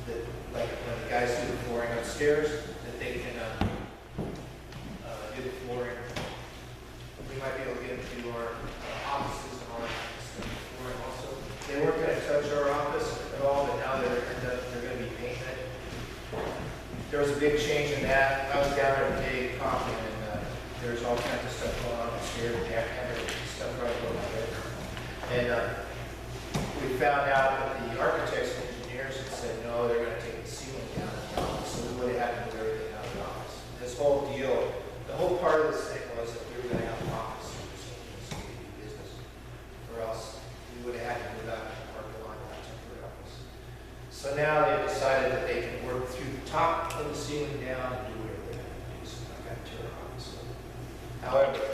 that, like when the guys do the flooring upstairs, that they can do the flooring. We might be able to get them to do our offices and all that stuff, flooring also. They weren't going to touch our office at all, but now they're going to be painting it. There was a big change in that. I was down there today coughing, and there's all kinds of stuff going on upstairs. They have kind of stuff right over there. And we found out that the architects and engineers had said, no, they're going So now they've decided that they can work through the top of the ceiling down and do whatever they want to do, so I'm not gonna tear it off. So, however,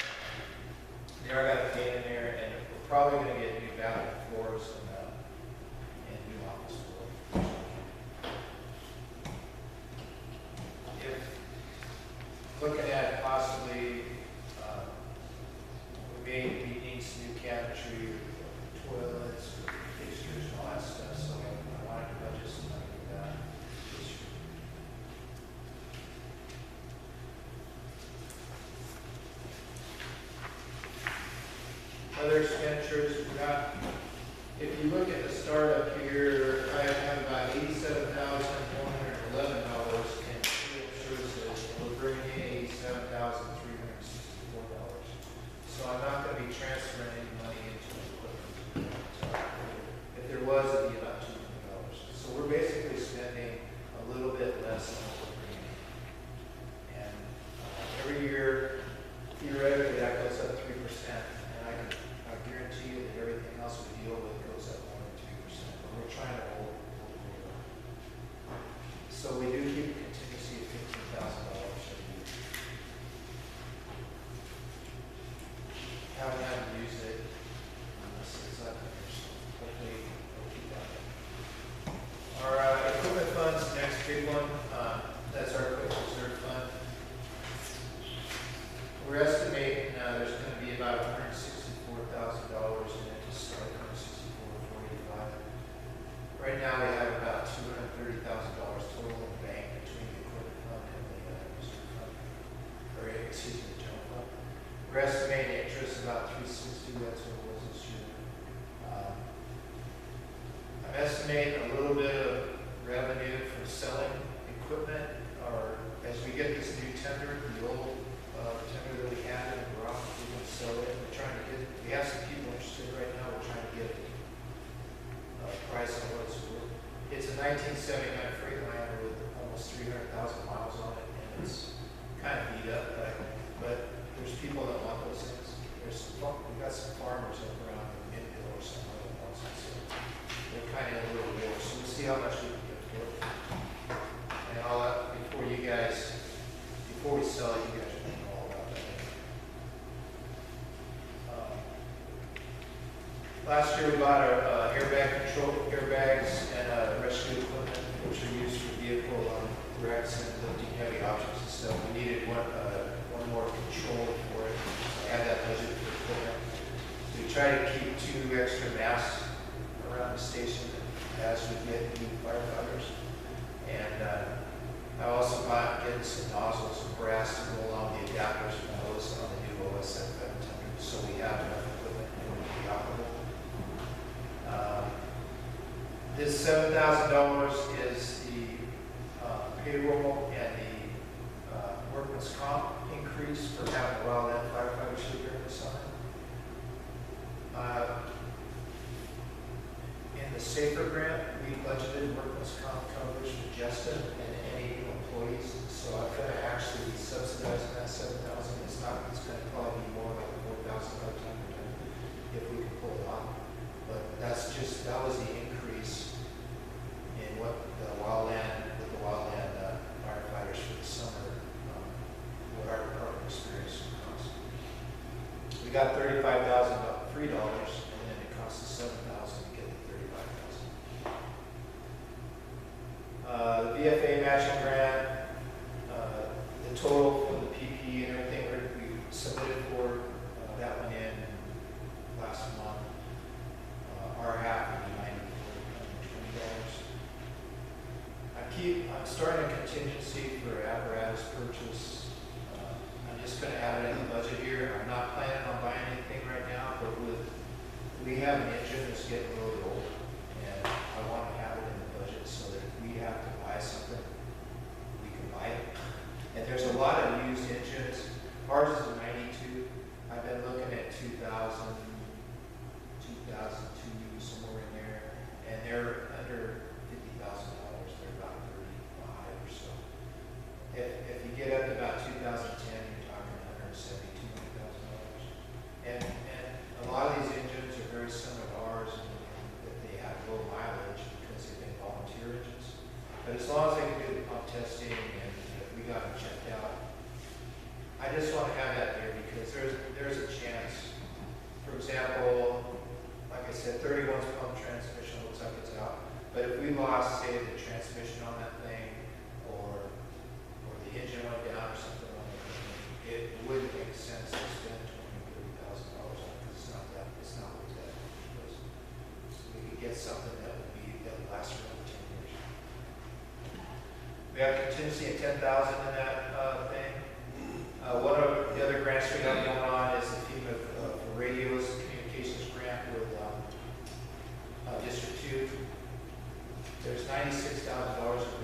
they are gonna paint in there, and we're probably gonna get new bathroom floors and new office floors. If looking at possibly, we may need some new cabinetry, toilets, fixtures, and all that stuff, so I wanted to budget some money for that this year. Other expenditures, we got, if you look at the startup here, I have about $87,111 in field services, and we're bringing in $87,364. So I'm not going to be transferring any money into equipment. If there was, it'd be about $2 million. So we're basically spending a little bit less than what we're bringing in. And every year, theoretically, that goes up 3%. And I guarantee you that everything else we deal with goes up more than 3%. But we're trying to hold it up. So we do keep a contingency of $15,000 every year. Haven't had to use it since I've been here, so hopefully we'll keep that. Our equipment fund's the next big one. That's our equipment reserve fund. We're estimating there's going to be about $164,000 in it to start, $164,485. Right now we have about $230,000 total in the bank between the equipment fund and the reserve fund, or excuse me, the general fund. We're estimating interest about $360. That's what it was this year. I'm estimating a little bit of revenue from selling equipment, or as we get this new tender, the old tender that we had in the garage, we're going to sell it. We're trying to get, we have some people interested right now. We're trying to get a price on what it's worth. It's a 1979 Freightliner with almost 300,000 miles on it, and it's kind of beat up, but there's people that want those things. We've got some farmers up around the Midville or somewhere that wants it, so they're kind of a little rare. So we'll see how much we can get for it. And all that, before we sell it, you guys will know all about that. Last year we bought our airbags and rescue equipment, which are used for vehicle wrecks and lifting heavy objects and stuff. We needed one more control for it. I had that budget for equipment. We try to keep 2 extra masks around the station as we get new firefighters. And I also bought some nozzles and brass to go along the adapters and hose on the new OSF 700, so we have enough equipment and we can be operable. This $7,000 is the payroll and the workman's comp increase for having wildland firefighters here during the summer. In the SAFER grant, we budgeted workman's comp coverage for Jesta and any new employees, so I'm going to actually be subsidizing that $7,000. It's going to probably be more like $4,000 by the time we're done, if we can pull it off. But that was the increase in what the wildland firefighters for the summer, what our department experienced cost. We got $35,000 $3, and then it cost us $7,000 to get the $35,000. The VFA matching grant, the total for the PPE and everything we submitted for, that went in last month. Our half would be $920. I'm starting a contingency for apparatus purchase. I'm just going to add it in the budget here. I'm not planning on buying anything right now, but we have an engine that's getting really old, and I want to have it in the budget so that if we have to buy something, we can buy it. And there's a lot of used engines. Ours is a 92. I've been looking at 2000, 2002, somewhere in there, and they're under $50,000. They're about 35 or so. If you get up to about 2010, you're talking $170,000, $200,000. And a lot of these engines are very similar to ours, that they long as they can do the pump testing and if we got them checked out. I just want to have that there because there's a chance. For example, like I said, 31's pump transmission looks like it's out. But if we lost, say, the transmission on that thing, or the engine went down or something on the thing, it wouldn't make sense to spend $20,000 or $30,000 on it because it's not what that was. So we could get something that would last for another 10 years. We have contingency at $10,000 in that thing. One of the other grants we have going on is the FEMA for radios, communications grant with District 2. There's $96,000 in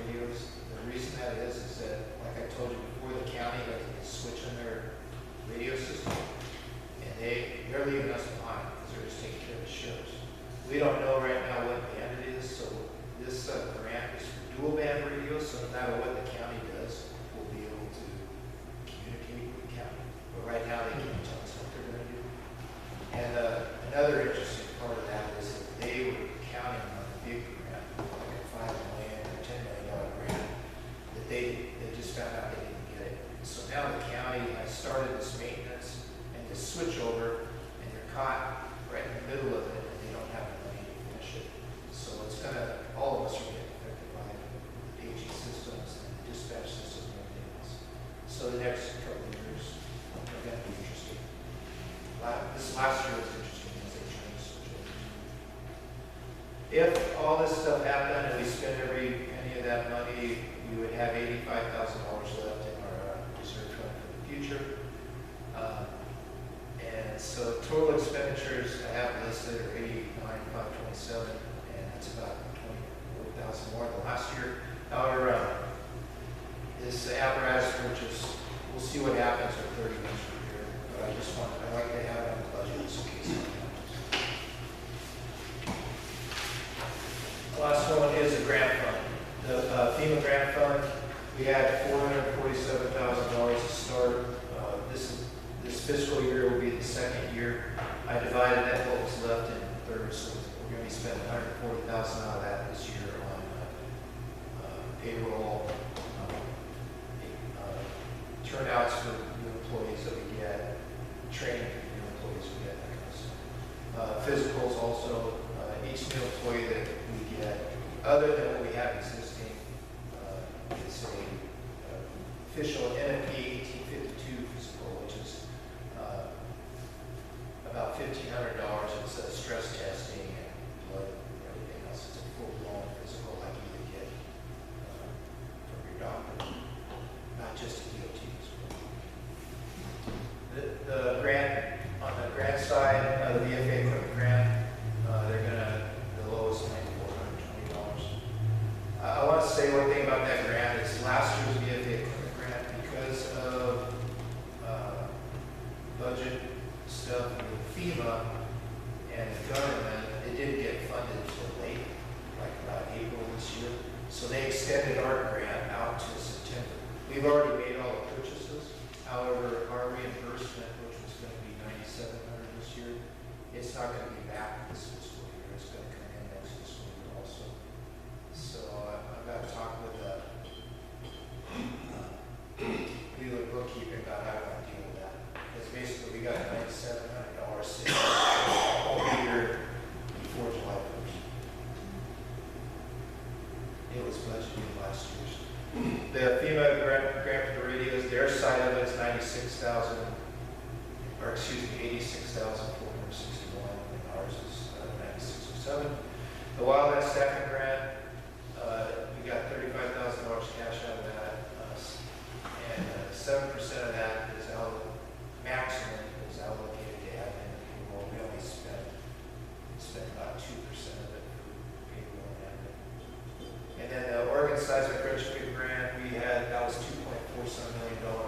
radios. The reason that is that, like I told you before, the county has a switch in their radio system, and they're leaving us behind because they're just taking care of the shows. We don't know right now what band it is, so this grant is for dual band radios, so no matter what the county does, we'll be able to communicate with the county. But right now, they can't tell us what they're going to do. And another interesting part of that is that they were counting on a big grant, like a $5 million or $10 million grant, that they just found out they didn't get it. So now the county has started this maintenance and this switchover, and they're caught right in the middle of it, and they don't have the money to finish it. So it's gonna, all of us are getting affected by the aging systems and the dispatch system and everything else. So the next couple of years are gonna be interesting. This last year was interesting as they tried to switch over. If all this stuff happened and we spent every penny of that money, we would have $85,000 left in our reserve fund for the future. And so total expenditures I have listed are $89,527, and that's about $24,000 more than last year. However, this apparatus purchase, we'll see what happens with 30 months per year, but I like to have it on the budget just in case something happens. The last one is the grant fund. The FEMA grant fund, we had $447,000 to start. This fiscal year will be the second year. I divided that what was left in thirds, so we're going to be spending $140,000 out of that this year on payroll, turnouts for new employees that we get, training for new employees we get, that kind of stuff. Physicals also, each new employee that we get, other than what we have existing, it's a official NFP 1852 physical, which is about $1,500. It's stress testing and blood and everything else. It's a full-blown physical like you would get from your doctor, not just a DOT. The grant, on the grant side, the VFA equipment grant, the lowest $9,420. I want to say one thing about that grant is last year's VFA equipment grant, because of budget stuff with FEMA and the government, it didn't get funded until late, like about April this year. So they extended our grant out to September. We've already made all the purchases. However, our reimbursement, which was going to be $9,700 this year, it's not going to be back this fiscal year. It's going to come in next fiscal year also. So I've got to talk with Wheeler Bookkeeping about how to deal with that. Because basically we got $9,700 sitting all year before July 1st. It was budgeted last year's. The FEMA grant for the radios, their side of it is $86,461, and ours is $96,07. The wildland staffing grant, we got $35,000 cash out of that, and 7% of that is maximum is allocated to admin and payroll. We only spent about 2% of it for payroll and admin. And then the Oregon Seismic Retrofit grant, that was $2.47 million we got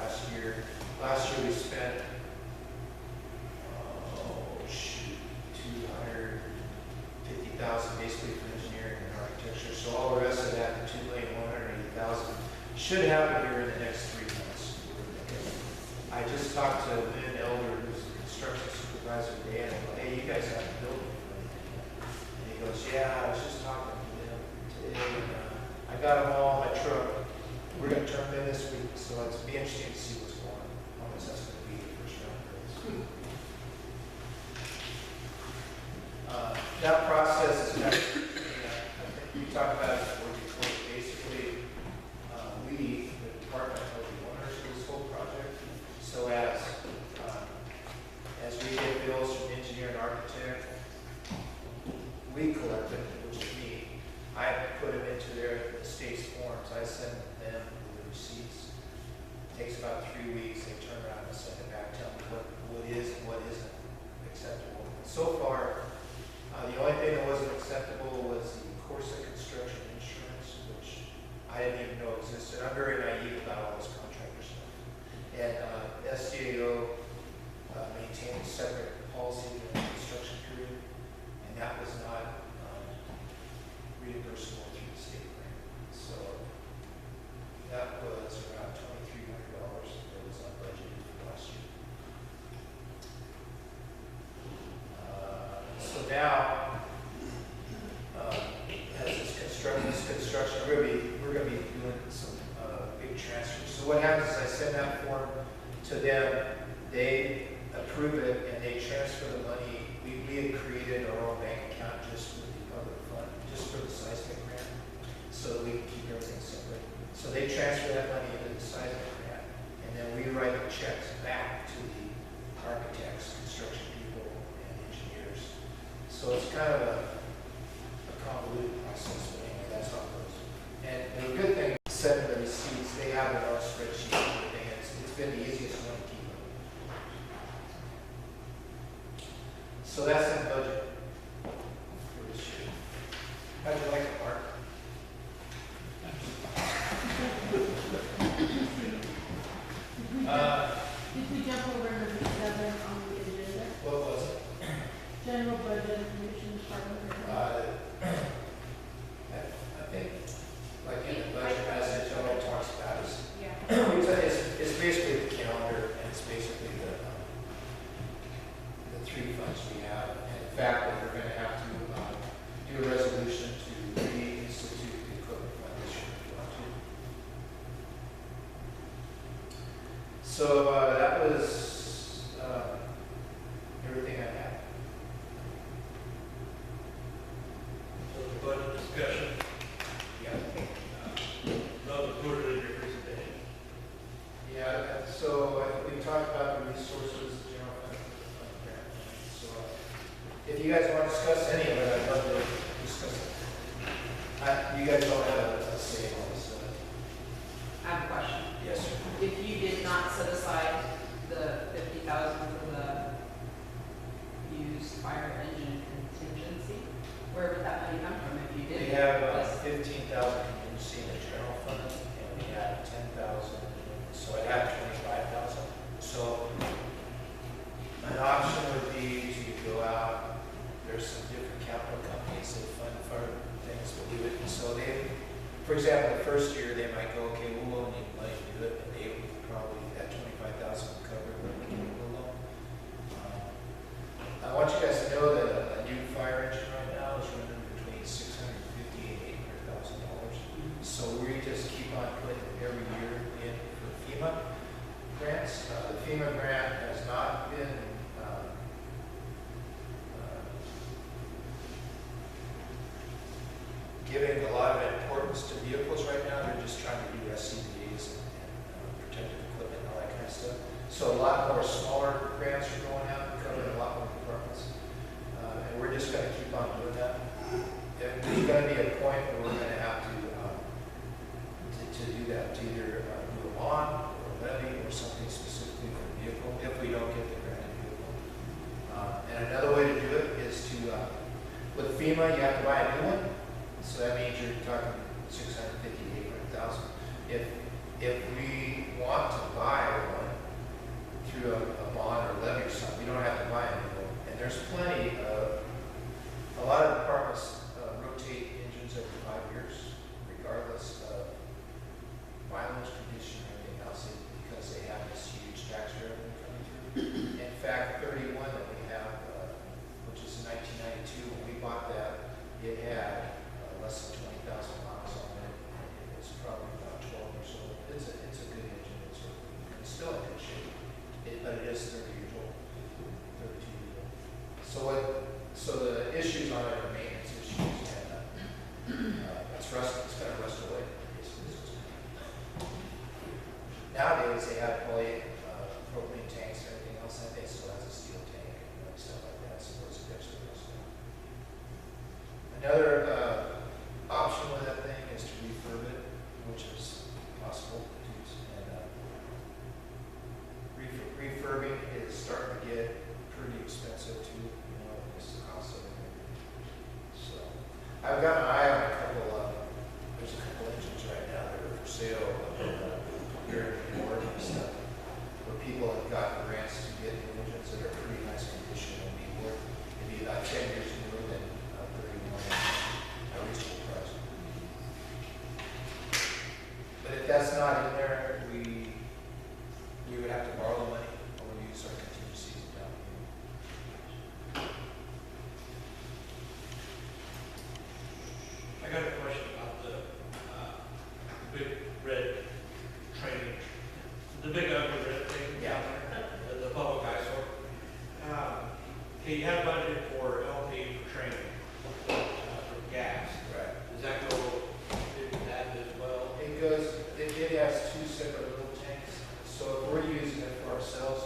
last year. Last year we spent, $250,000 basically for engineering and architecture. So all the rest of that, the $2,180,000, should happen here in the next 3 months. I just talked to Lynn Elder, who's the construction supervisor today, and I go, hey, you guys have a building for anything. And he goes, yeah, I was just talking to them today, and I I've got them all in my truck. We're gonna turn them in this week, so it's be interesting to see what's going on, how much that's gonna be the first round of grades. That process is kind of, I think we talked about it before, basically, we, the department, are the owners of this whole project. So as we get bills from engineer and architect, we collect them, which is me. I put them into the state's forms. I send them the receipts. It takes about 3 weeks. They turn around and send it back, tell me what is and what isn't acceptable. So far, the only thing that wasn't acceptable was the course of construction insurance, which I didn't even know existed. I'm very naive about all this contractor stuff. And SDAO maintained a separate policy during the construction period, and that was not reimbursable through the state grant. So that was around $2,300 that was unbudgeted for last year. So now, as this construction, we're gonna be doing some big transfers. So what happens is I send that form to them, they approve it, and they transfer the money. We had created our own bank account just for the other fund, just for the seismic grant, so that we can keep everything separate. So they transfer that money into the seismic grant, and then we write the checks back to the architects, construction people, and engineers. So it's kind of a convoluted process, but anyway, that's how it goes. And the good thing, setting the receipts, they have it on a spreadsheet and everything. It's been the easiest one to keep up. So that's in the budget for this year. How'd you like it, Mark? Did we jump over number 7 on the agenda? What was it? General budget information department. I think, like in the budget message, all it talks about is, Yeah. it's basically the calendar, and it's basically the 3 funds we have. And in fact, that we're gonna have to do a resolution to reinstitute the equipment fund this year if you want to. So that was everything I had. So the budget discussion, Yeah. not included in your presentation. Yeah, so we talked about the resources, general fund, grant. So if you guys want to discuss any of it, I'd love to discuss it. You guys don't have a say in all this. I have a question. Yes, sir. If you did not set aside the 50,000 for the used fire engine contingency, where would that money come from if you did? We have Yes. 15,000 contingency in the general fund, and we have 10,000, so I have 25,000. So an option would be to go out, there's some different capital companies that fund things, but we would, so they, for example, the first year, they might go, okay, we'll only need money to do it, and they would probably, that 25,000 would cover what we can go along. I want you guys to know that a new fire engine right now is running between $650,000 and $800,000. So we just keep on putting every year in for FEMA grants. The FEMA grant has not been giving a lot of importance to vehicles right now. They're just trying to do SCBA's and protective equipment and all that kind of stuff. So a lot more smaller grants are going out and covering a lot more departments. And we're just going to keep on doing that. There's going to be a point where we're going to have to do that, to either do a bond or a levy or something specifically for the vehicle if we don't get the granted vehicle. And another way to do it is to, with FEMA, you have to buy a new one. So that means you're talking 650,000 to 800,000. If we want to buy one through a bond or levy or something, we don't have to buy a new one. And there's plenty of, a lot of departments rotate engines every 5 years, regardless of mileage, condition, or anything else, because they have this huge tax revenue coming through. In fact, 31 that we have, which is 1992, when we bought that, it had less than 20,000 miles on it. it's rusted, it's gonna rust away. Nowadays, they have poly, propylene tanks and everything else, and it still has a steel tank and stuff like that, so it's eventually rusted. Another, option with that thing is to refurb it, which is possible to do, and, refurbing is starting to get pretty expensive too, you know, it's the cost of it. So, I've got my eye on a couple of, there's a couple engines right now that are for sale, here in New York and stuff, where people have got grants to get new engines that are pretty nice condition and be worth, maybe about 10 years newer than 31 at a reasonable price. But if that's not in there, we would have to borrow the money or use our contingencies down. I got a question about the big red training, the big ugly red thing down there, the public eyesore. Okay, you have budget for LP for training, for gas. Right. Does that go into that as well? It has two separate little tanks. So if we're using it for ourselves,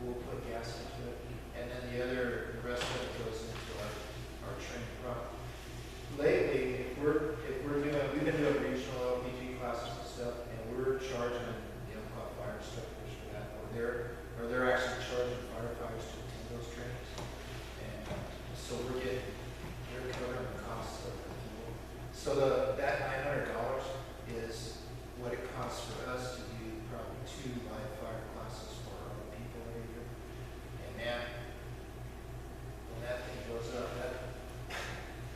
we'll put gas into it. And then the rest of it goes into our training prop. Lately, we've been doing regional LPG classes and stuff, and we're charging the Umpqua fire instructors for that, or they're actually charging firefighters to attend those trainings. And so they're covering the costs of the fuel. So that $900 is what it costs for us to do probably 2 live fire classes for our own people every year. And man, when that thing goes up,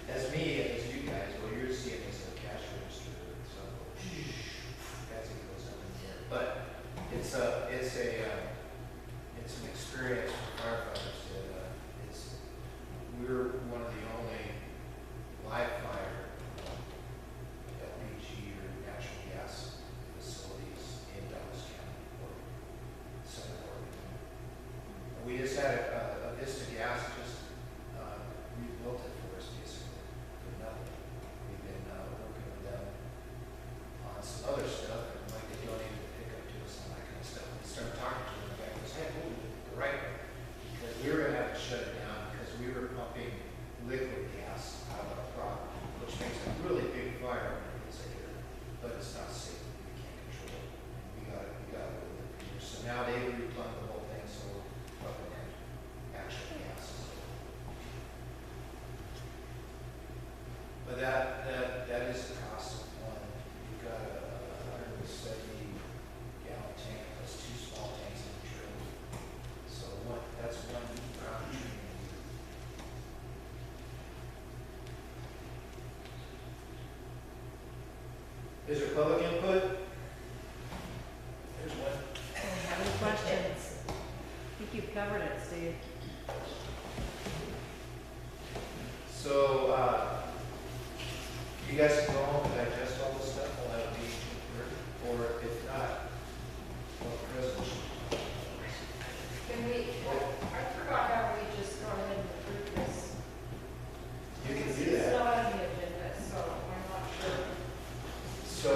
as me and as you guys, what you're seeing is a cash register, so as it goes up in the air. But it's an experience for firefighters that we're one of the only live fire LPG or natural gas facilities in Dallas County or Southern Oregon. We just had a Vista Gas just rebuilt it for us basically for nothing. We've been working with them on some other stuff, and like they don't even pick up to us and that kind of stuff. We started talking to them, the guy goes, hey, we'll do it the right way. Because we were going to have to shut it down because we were pumping liquid gas out of our prop, which makes a really big fire when it gets here, but it's not safe. We can't control it. And we got it with the peers. So now they replumbed the whole thing, so we're pumping in actual gas. But that is the cost of one. You've got a 170 gallon tank plus 2 small tanks in the trailer. So that's one round training. Is there public input? There's one. Any questions? I think you've covered it, Steve. So, you guys can go home and digest all this stuff, and that'll be, or if not, well, resolution. Can we, I forgot how we just go ahead and approve this. You can do It's that. not on the agenda, so I'm not sure. So,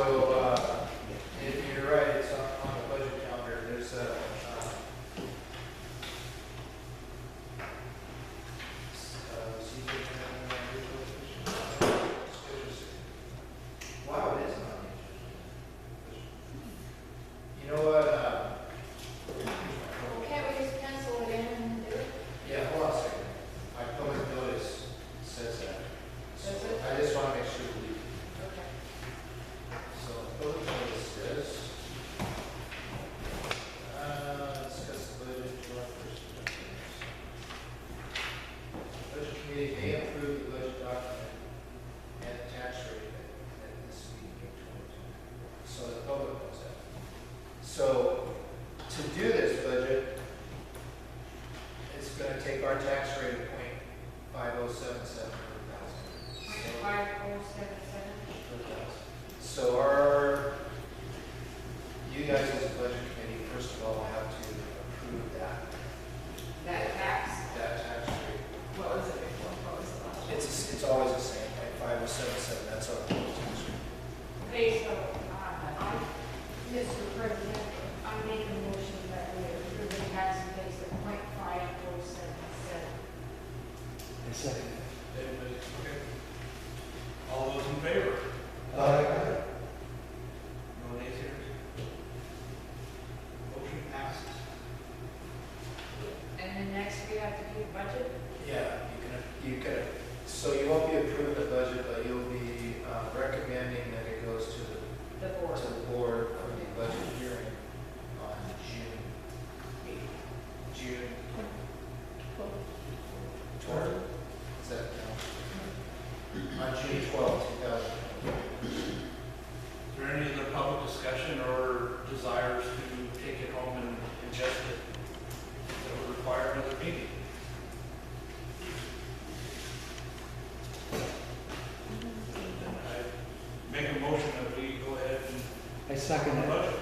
if you're right, it's on the budget calendar, there's a, wow, it is on the agenda. You know what, Well, can't we just pencil it in and do it? yeah, hold on a second. My public notice says that. So Does it? I just want to make sure we, Okay. so second it. Budget.